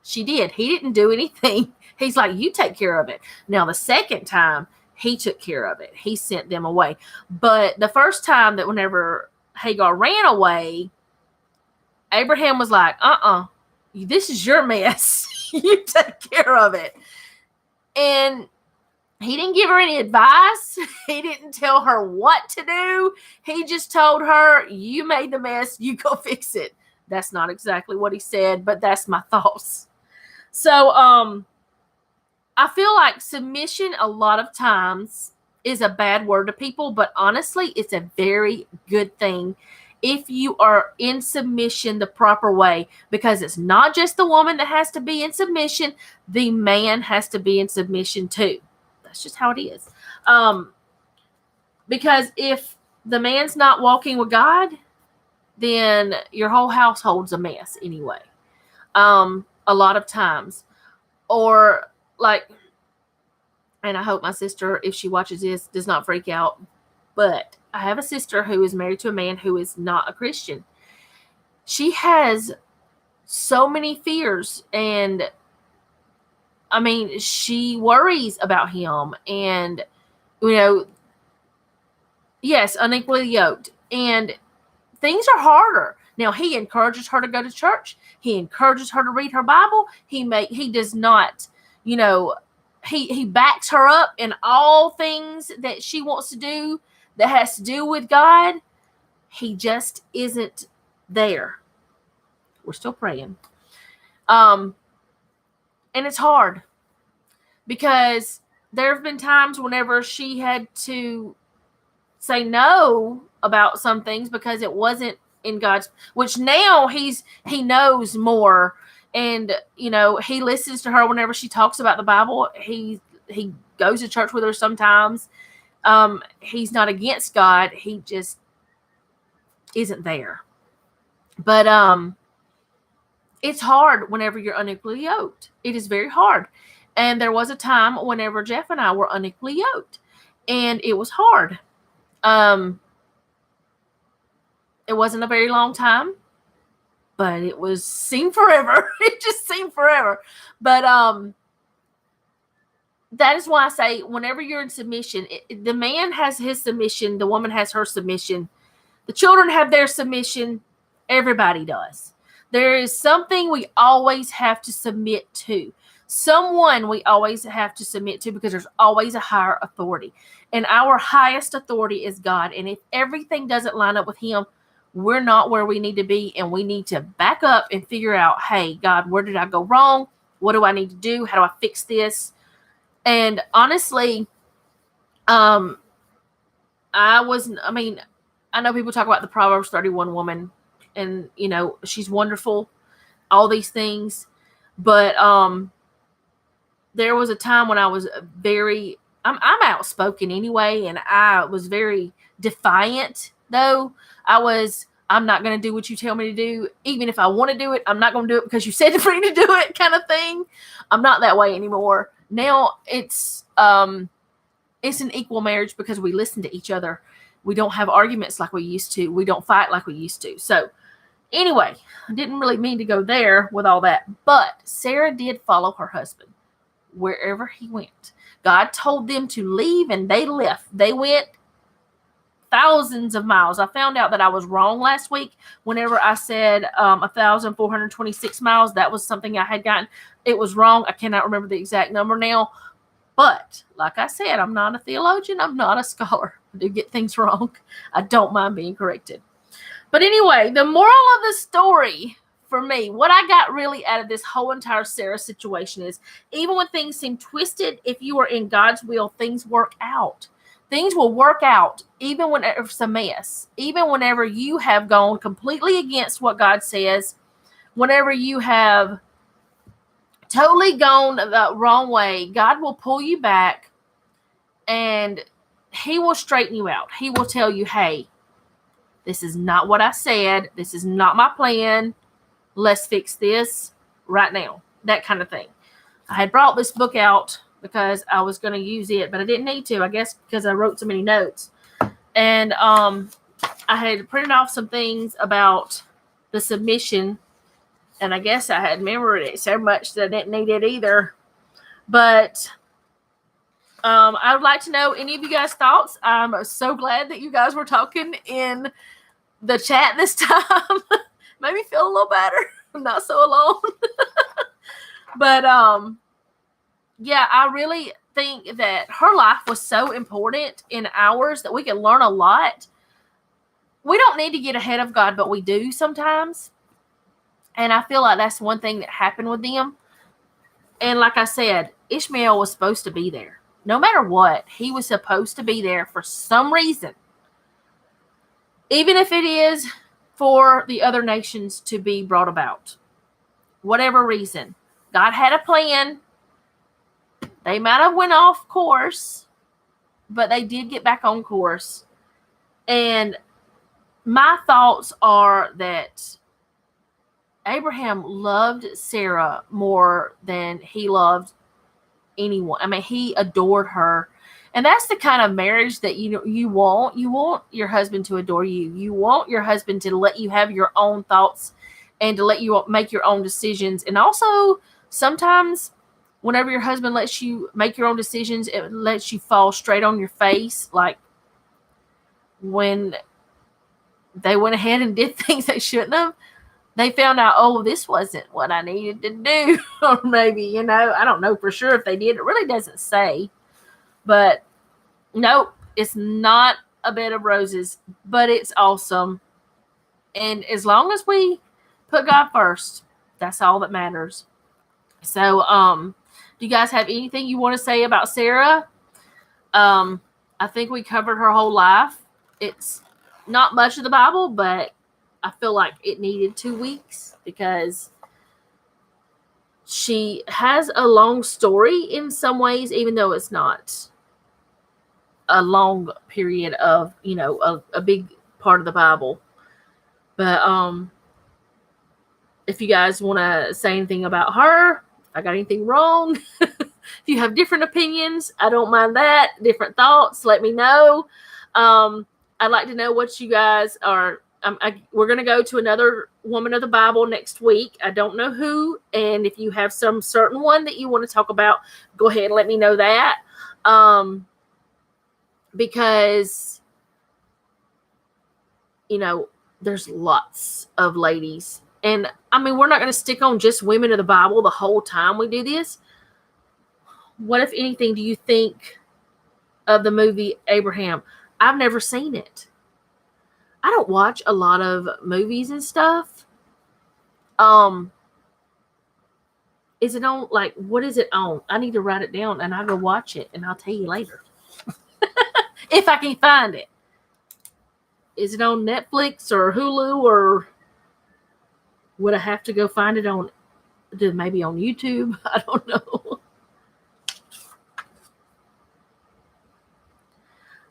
she did. He didn't do anything. He's like, you take care of it. Now, the second time, he took care of it. He sent them away. But the first time that whenever Hagar ran away, Abraham was like, this is your mess. You take care of it. And he didn't give her any advice. He didn't tell her what to do. He just told her, you made the mess. You go fix it. That's not exactly what he said, but that's my thoughts. So, I feel like submission a lot of times is a bad word to people, but honestly, it's a very good thing if you are in submission the proper way, because it's not just the woman that has to be in submission. The man has to be in submission too. That's just how it is. Because if the man's not walking with God, then your whole household's a mess anyway. A lot of times. Or like, and I hope my sister, if she watches this, does not freak out, but I have a sister who is married to a man who is not a Christian. She has so many fears, and I mean, she worries about him, and yes, unequally yoked, and things are harder. Now, he encourages her to go to church. He encourages her to read her Bible. He does not, he backs her up in all things that she wants to do that has to do with God. He just isn't there. We're still praying. And it's hard because there have been times whenever she had to say no about some things because it wasn't in God's, which now he knows more, and he listens to her whenever she talks about the Bible. He goes to church with her sometimes. He's not against God, he just isn't there. But it's hard whenever you're unequally yoked. It is very hard. And there was a time whenever Jeff and I were unequally yoked, and it was hard. It wasn't a very long time, but it seemed forever. It just seemed forever. But that is why I say whenever you're in submission, the man has his submission, the woman has her submission, the children have their submission, everybody does. There is something we always have to submit to. Someone we always have to submit to, because there's always a higher authority. And our highest authority is God. And if everything doesn't line up with him, we're not where we need to be, and we need to back up and figure out, hey, God, where did I go wrong? What do I need to do? How do I fix this? And honestly, I know people talk about the Proverbs 31 woman, and, she's wonderful, all these things. But there was a time when I was very I'm outspoken anyway, and I was very defiant, though. I'm not going to do what you tell me to do. Even if I want to do it, I'm not going to do it because you said for me to do it, kind of thing. I'm not that way anymore. Now it's an equal marriage because we listen to each other. We don't have arguments like we used to. We don't fight like we used to. So anyway, I didn't really mean to go there with all that. But Sarah did follow her husband wherever he went. God told them to leave, and they left. They went thousands of miles. I found out that I was wrong last week whenever I said 1,426 miles. That was something I had gotten. It was wrong. I cannot remember the exact number now. But like I said, I'm not a theologian. I'm not a scholar. I do get things wrong. I don't mind being corrected. But anyway, the moral of the story for me, what I got really out of this whole entire Sarah situation is, even when things seem twisted, if you are in God's will, things work out. Things will work out even when it's a mess. Even whenever you have gone completely against what God says, whenever you have totally gone the wrong way, God will pull you back and he will straighten you out. He will tell you, hey, this is not what I said. This is not my plan. Let's fix this right now. That kind of thing. I had brought this book out because I was going to use it, but I didn't need to, I guess, because I wrote so many notes. And I had printed off some things about the submission, and I guess I had memorized it so much that I didn't need it either. But I would like to know any of you guys' thoughts. I'm so glad that you guys were talking in the chat this time. Made me feel a little better. I'm not so alone. But yeah, I really think that her life was so important in ours that we can learn a lot. We don't need to get ahead of God, but we do sometimes. And I feel like that's one thing that happened with them. And like I said, Ishmael was supposed to be there. No matter what, he was supposed to be there for some reason. Even if it is for the other nations to be brought about. Whatever reason. God had a plan. They might have went off course, but they did get back on course. And my thoughts are that Abraham loved Sarah more than he loved anyone. I mean, he adored her. And that's the kind of marriage that you want. You want your husband to adore you. You want your husband to let you have your own thoughts and to let you make your own decisions. And also, sometimes whenever your husband lets you make your own decisions, it lets you fall straight on your face. Like when they went ahead and did things they shouldn't have, they found out, oh, this wasn't what I needed to do. Or maybe, I don't know for sure if they did. It really doesn't say. But nope, it's not a bed of roses, but it's awesome. And as long as we put God first, that's all that matters. So, do you guys have anything you want to say about Sarah? I think we covered her whole life. It's not much of the Bible, but I feel like it needed 2 weeks because she has a long story in some ways, even though it's not a long period of, a big part of the Bible. But if you guys want to say anything about her, if I got anything wrong, if you have different opinions, I don't mind that. Different thoughts, let me know. I'd like to know what you guys are. We're going to go to another woman of the Bible next week. I don't know who. And if you have some certain one that you want to talk about, go ahead and let me know that. Because, there's lots of ladies. And, we're not going to stick on just women of the Bible the whole time we do this. What, if anything, do you think of the movie Abraham? I've never seen it. I don't watch a lot of movies and stuff. Is it on, what is it on? I need to write it down and I'll go watch it and I'll tell you later. If I can find it. Is it on Netflix or Hulu, or would I have to go find it on, maybe on YouTube? I don't know.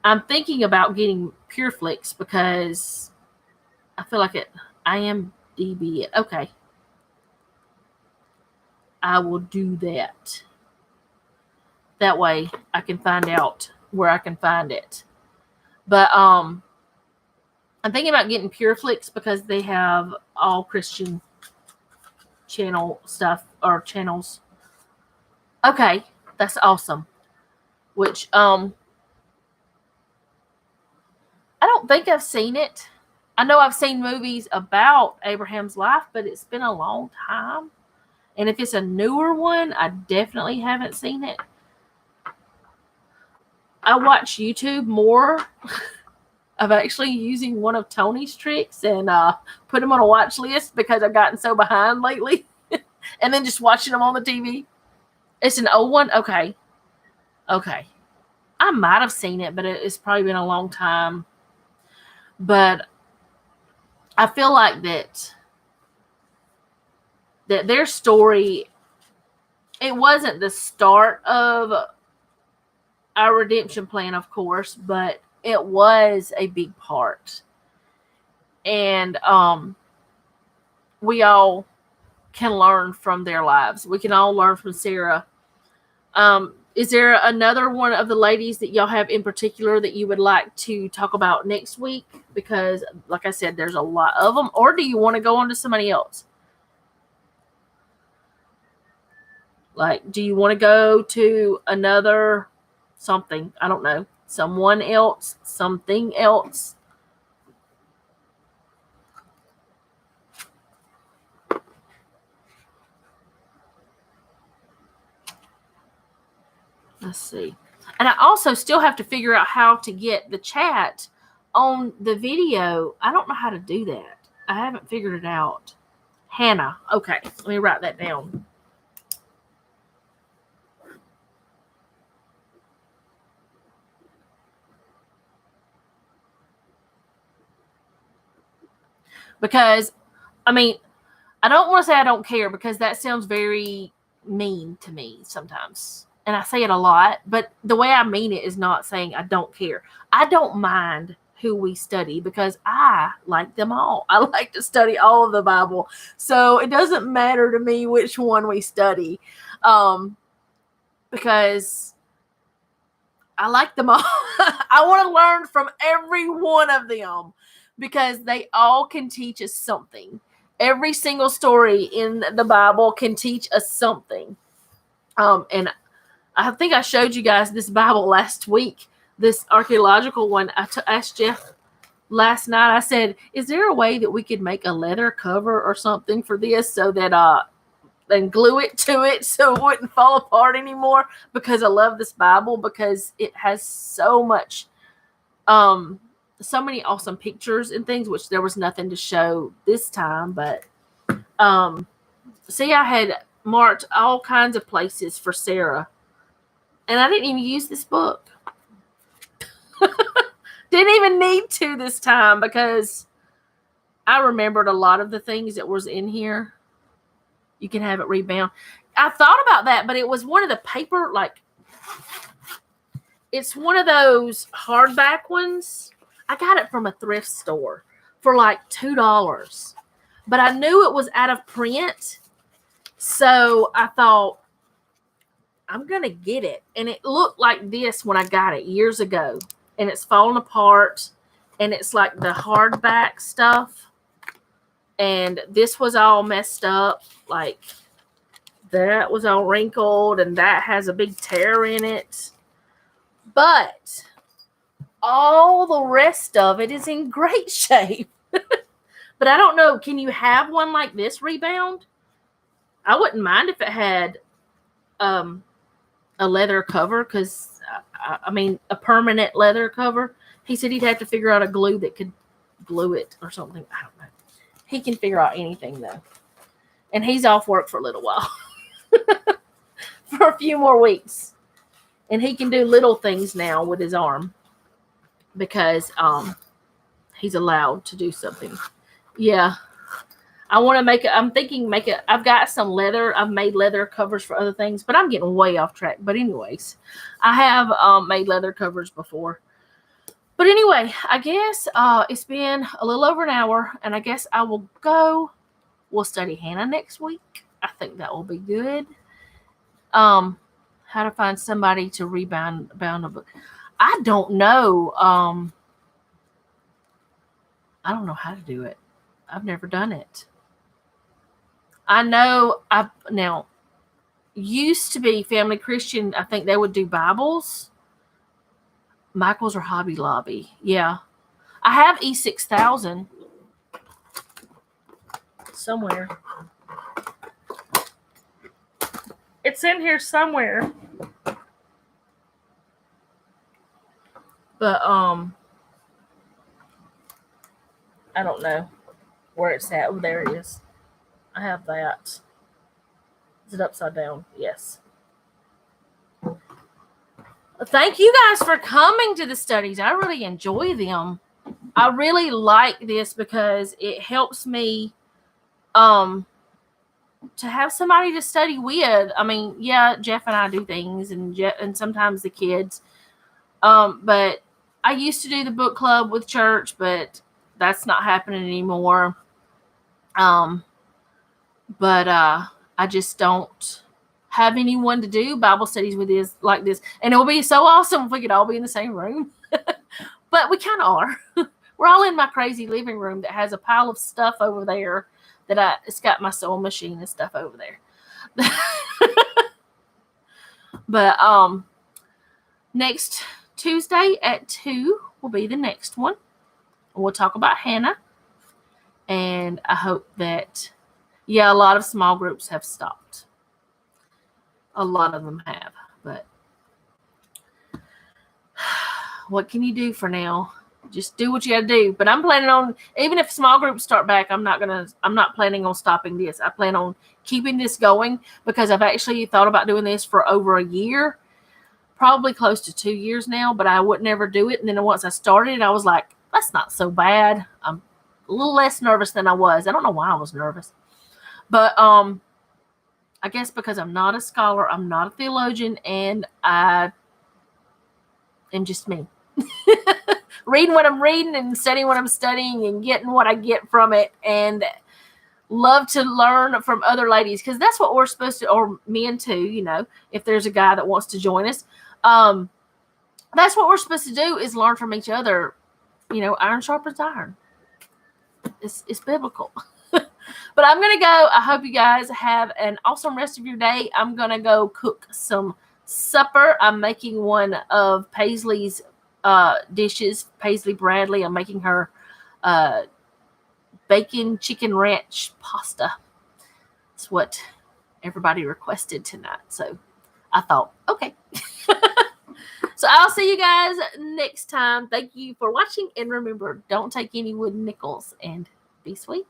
I'm thinking about getting PureFlix because I feel like it. IMDb it. Okay. I will do that. That way I can find out where I can find it. But I'm thinking about getting PureFlix because they have all Christian channel stuff or channels. Okay, that's awesome. Which I don't think I've seen it. I know I've seen movies about Abraham's life, but it's been a long time. And if it's a newer one, I definitely haven't seen it. I watch YouTube more of actually using one of Tony's tricks and put them on a watch list because I've gotten so behind lately. And then just watching them on the TV. It's an old one? Okay. I might have seen it, but it's probably been a long time. But I feel like that their story, it wasn't the start of our redemption plan, of course, but it was a big part. And we all can learn from their lives. We can all learn from Sarah. Is there another one of the ladies that y'all have in particular that you would like to talk about next week? Because, like I said, there's a lot of them. Or do you want to go on to somebody else? Like, do you want to go to another something? I don't know. Someone else, something else. Let's see. And I also still have to figure out how to get the chat on the video. I don't know how to do that. I haven't figured it out. Hannah. Okay. Let me write that down. Because, I mean, I don't want to say I don't care because that sounds very mean to me sometimes. And I say it a lot, but the way I mean it is not saying I don't care. I don't mind who we study because I like them all. I like to study all of the Bible. So it doesn't matter to me which one we study because I like them all. I want to learn from every one of them because they all can teach us something. Every single story in the Bible can teach us something. And I think I showed you guys this Bible last week, this archaeological one. I asked Jeff last night, I said, is there a way that we could make a leather cover or something for this so that and glue it to it so it wouldn't fall apart anymore? Because I love this Bible because it has so much, so many awesome pictures and things, which there was nothing to show this time. But see, I had marked all kinds of places for Sarah. And I didn't even use this book. Didn't even need to this time because I remembered a lot of the things that was in here. You can have it rebound. I thought about that, but it was one of the paper, like, it's one of those hardback ones. I got it from a thrift store for like $2. But I knew it was out of print. So I thought, I'm going to get it. And it looked like this when I got it years ago. And it's falling apart. And it's like the hardback stuff. And this was all messed up. Like, that was all wrinkled. And that has a big tear in it. But all the rest of it is in great shape. But I don't know. Can you have one like this rebound? I wouldn't mind if it had a leather cover, because I mean a permanent leather cover. He said he'd have to figure out a glue that could glue it or something. I don't know. He can figure out anything though. And he's off work for a little while. For a few more weeks. And he can do little things now with his arm. Because he's allowed to do something. Yeah. I want to make it. I'm thinking make it. I've got some leather. I've made leather covers for other things, but I'm getting way off track. But anyways, I have made leather covers before. But anyway, I guess it's been a little over an hour, and I guess I will go. We'll study Hannah next week. I think that will be good. How to find somebody to bound a book. I don't know. I don't know how to do it. I've never done it. I know now used to be Family Christian. I think they would do Bibles. Michael's or Hobby Lobby. Yeah. I have E6000 somewhere. It's in here somewhere. But I don't know where it's at. Oh, there it is. I have that. Is it upside down? Yes. Thank you guys for coming to the studies. I really enjoy them. I really like this because it helps me to have somebody to study with. I mean, yeah, Jeff and I do things, and sometimes the kids. But I used to do the book club with church, but that's not happening anymore. But I just don't have anyone to do Bible studies with this like this. And it would be so awesome if we could all be in the same room. But we kind of are. We're all in my crazy living room that has a pile of stuff over there it's got my sewing machine and stuff over there. But next Tuesday at 2 will be the next one. We'll talk about Hannah. And I hope that, a lot of small groups have stopped. A lot of them have. But what can you do for now? Just do what you got to do. But I'm planning on, even if small groups start back, I'm not planning on stopping this. I plan on keeping this going because I've actually thought about doing this for over a year, probably close to 2 years now, but I would never do it. And then once I started, I was like, that's not so bad. I'm a little less nervous than I was. I don't know why I was nervous, but I guess because I'm not a scholar, I'm not a theologian, and I am just me. Reading what I'm reading and studying what I'm studying and getting what I get from it, and love to learn from other ladies because that's what we're supposed to, or men too, if there's a guy that wants to join us. That's what we're supposed to do is learn from each other. Iron sharpens iron. It's biblical. But I'm going to go. I hope you guys have an awesome rest of your day. I'm going to go cook some supper. I'm making one of Paisley's dishes. Paisley Bradley. I'm making her bacon chicken ranch pasta. It's what everybody requested tonight. So I thought, okay. So I'll see you guys next time. Thank you for watching. And remember, don't take any wooden nickels and be sweet.